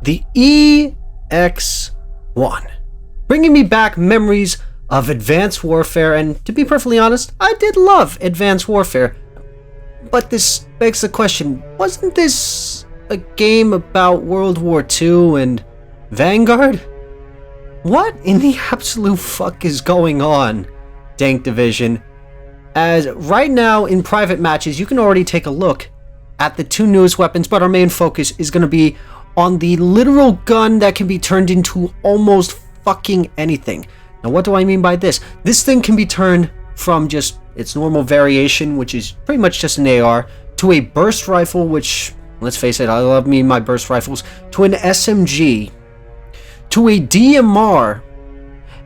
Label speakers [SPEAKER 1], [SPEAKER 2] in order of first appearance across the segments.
[SPEAKER 1] the EX1, bringing me back memories of Advanced Warfare, and to be perfectly honest, I did love Advanced Warfare. But this begs the question, wasn't this a game about World War II and Vanguard? What in the absolute fuck is going on, Dank Division? As right now in private matches, you can already take a look at the two newest weapons, but our main focus is going to be on the literal gun that can be turned into almost fucking anything. Now, what do I mean by this? This thing can be turned from just its normal variation, which is pretty much just an AR, to a burst rifle, which, let's face it, I love me my burst rifles, to an SMG, to a DMR,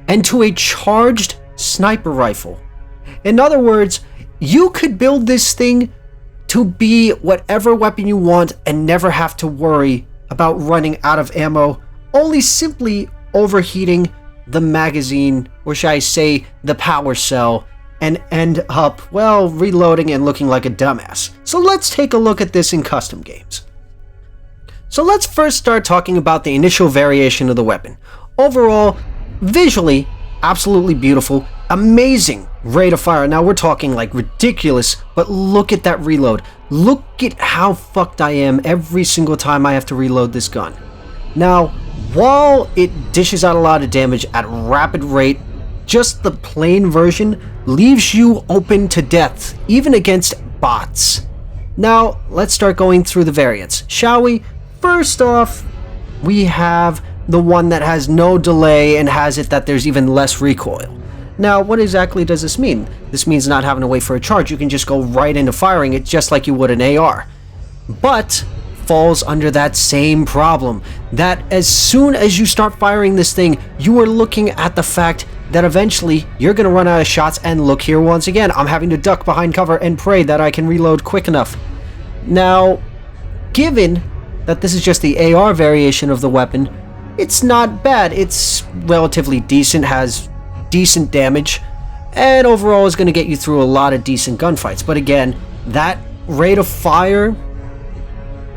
[SPEAKER 1] and to a charged sniper rifle. In other words, you could build this thing to be whatever weapon you want and never have to worry about running out of ammo, only simply overheating the magazine, or should I say the power cell, and end up, well, reloading and looking like a dumbass. So let's take a look at this in custom games. So let's first start talking about the initial variation of the weapon. Overall, visually, absolutely beautiful, amazing rate of fire. Now we're talking like ridiculous, but look at that reload. Look at how fucked I am every single time I have to reload this gun. Now, while it dishes out a lot of damage at rapid rate, just the plain version leaves you open to death, even against bots. Now, let's start going through the variants, shall we? First off, we have the one that has no delay and has it that there's even less recoil. Now, what exactly does this mean? This means not having to wait for a charge. You can just go right into firing it just like you would an AR. But falls under that same problem, that as soon as you start firing this thing, you are looking at the fact that eventually you're going to run out of shots, and look here once again, I'm having to duck behind cover and pray that I can reload quick enough. Now, given that this is just the AR variation of the weapon, it's not bad. It's relatively decent, has decent damage, and overall is going to get you through a lot of decent gunfights. But again, that rate of fire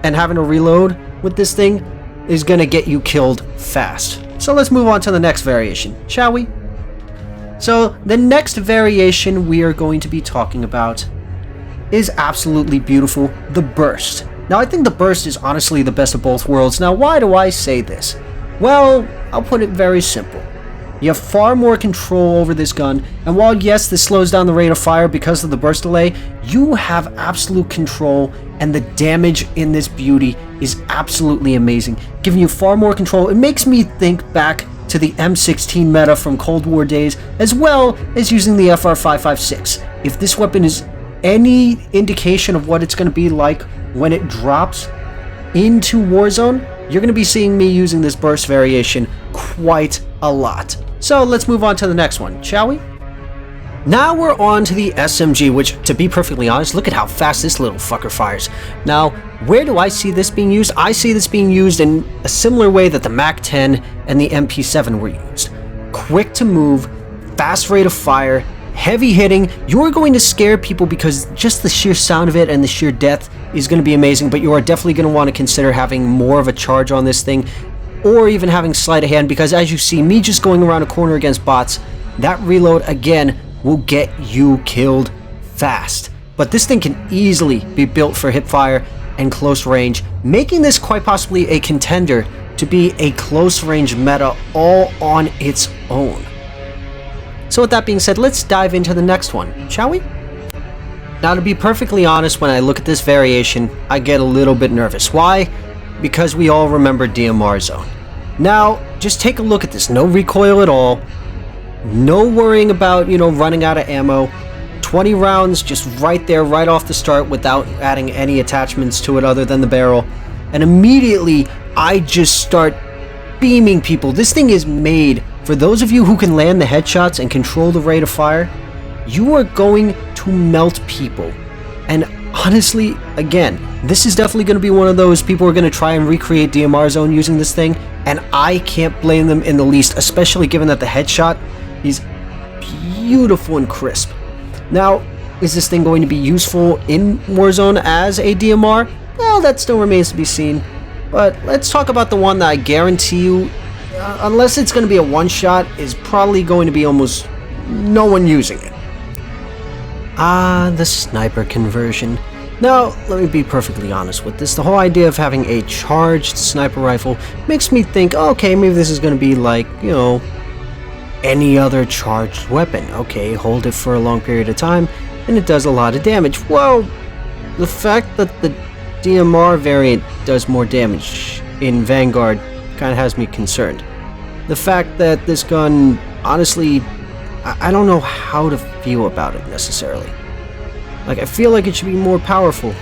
[SPEAKER 1] and having to reload with this thing is going to get you killed fast. So let's move on to the next variation, shall we? So the next variation we are going to be talking about is absolutely beautiful, the Burst. Now I think the Burst is honestly the best of both worlds. Now why do I say this? Well, I'll put it very simple. You have far more control over this gun, and while yes, this slows down the rate of fire because of the burst delay, you have absolute control, and the damage in this beauty is absolutely amazing, giving you far more control. It makes me think back to the M16 meta from Cold War days, as well as using the FR556. If this weapon is any indication of what it's going to be like when it drops into Warzone, you're going to be seeing me using this burst variation quite a lot. So let's move on to the next one, shall we? Now we're on to the SMG, which, to be perfectly honest, look at how fast this little fucker fires. Now, where do I see this being used? I see this being used in a similar way that the MAC-10 and the MP7 were used. Quick to move, fast rate of fire, heavy hitting. You're going to scare people because just the sheer sound of it and the sheer death is going to be amazing, but you are definitely going to want to consider having more of a charge on this thing, or even having sleight of hand, because as you see, me just going around a corner against bots, that reload again will get you killed fast. But this thing can easily be built for hipfire and close range, making this quite possibly a contender to be a close range meta all on its own. So with that being said, let's dive into the next one, shall we? Now, to be perfectly honest, when I look at this variation, I get a little bit nervous. Why? Because we all remember DMR Zone. Now, just take a look at this. No recoil at all. No worrying about, running out of ammo. 20 rounds just right there, right off the start, without adding any attachments to it other than the barrel. And immediately, I just start beaming people. This thing is made for those of you who can land the headshots and control the rate of fire. You are going to melt people. And honestly, again, this is definitely going to be one of those people who are going to try and recreate DMR Zone using this thing, and I can't blame them in the least, especially given that the headshot is beautiful and crisp. Now, is this thing going to be useful in Warzone as a DMR? Well, that still remains to be seen. But let's talk about the one that I guarantee you, unless it's going to be a one-shot, is probably going to be almost no one using it. The sniper conversion. Now, let me be perfectly honest with this. The whole idea of having a charged sniper rifle makes me think, okay, maybe this is going to be like, any other charged weapon. Okay, hold it for a long period of time, and it does a lot of damage. Well, the fact that the DMR variant does more damage in Vanguard kind of has me concerned. The fact that this gun, honestly, I don't know how to feel about it necessarily. Like, I feel like it should be more powerful.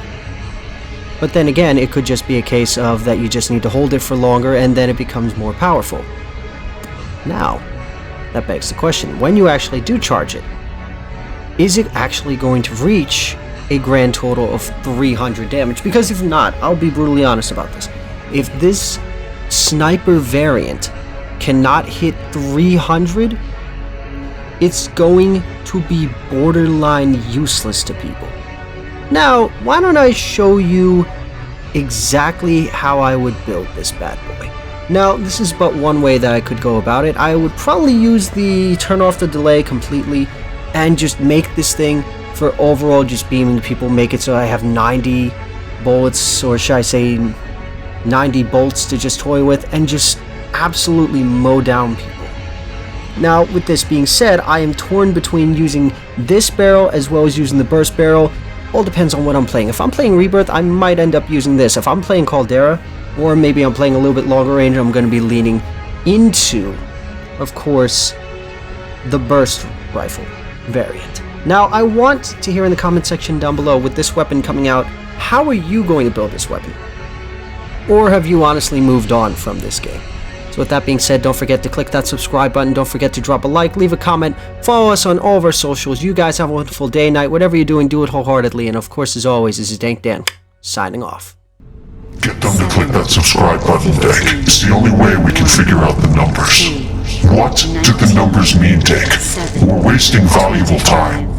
[SPEAKER 1] But then again, it could just be a case of that you just need to hold it for longer and then it becomes more powerful. Now, that begs the question, when you actually do charge it, is it actually going to reach a grand total of 300 damage? Because if not, I'll be brutally honest about this. If this sniper variant cannot hit 300, it's going to be borderline useless to people. Now, why don't I show you exactly how I would build this bad boy. Now, this is but one way that I could go about it. I would probably use the turn off the delay completely and just make this thing for overall just beaming people, make it so I have 90 bullets, or should I say 90 bolts to just toy with, and just absolutely mow down people. Now, with this being said, I am torn between using this barrel as well as using the burst barrel. All depends on what I'm playing. If I'm playing Rebirth, I might end up using this. If I'm playing Caldera, or maybe I'm playing a little bit longer range, I'm going to be leaning into, of course, the burst rifle variant. Now, I want to hear in the comment section down below, with this weapon coming out, how are you going to build this weapon? Or have you honestly moved on from this game? So with that being said, don't forget to click that subscribe button, don't forget to drop a like, leave a comment, follow us on all of our socials. You guys have a wonderful day, night, whatever you're doing, do it wholeheartedly, and of course, as always, this is Dank Dan, signing off.
[SPEAKER 2] Get them to click that subscribe button, Dank. It's the only way we can figure out the numbers. What do the numbers mean, Dank? We're wasting valuable time.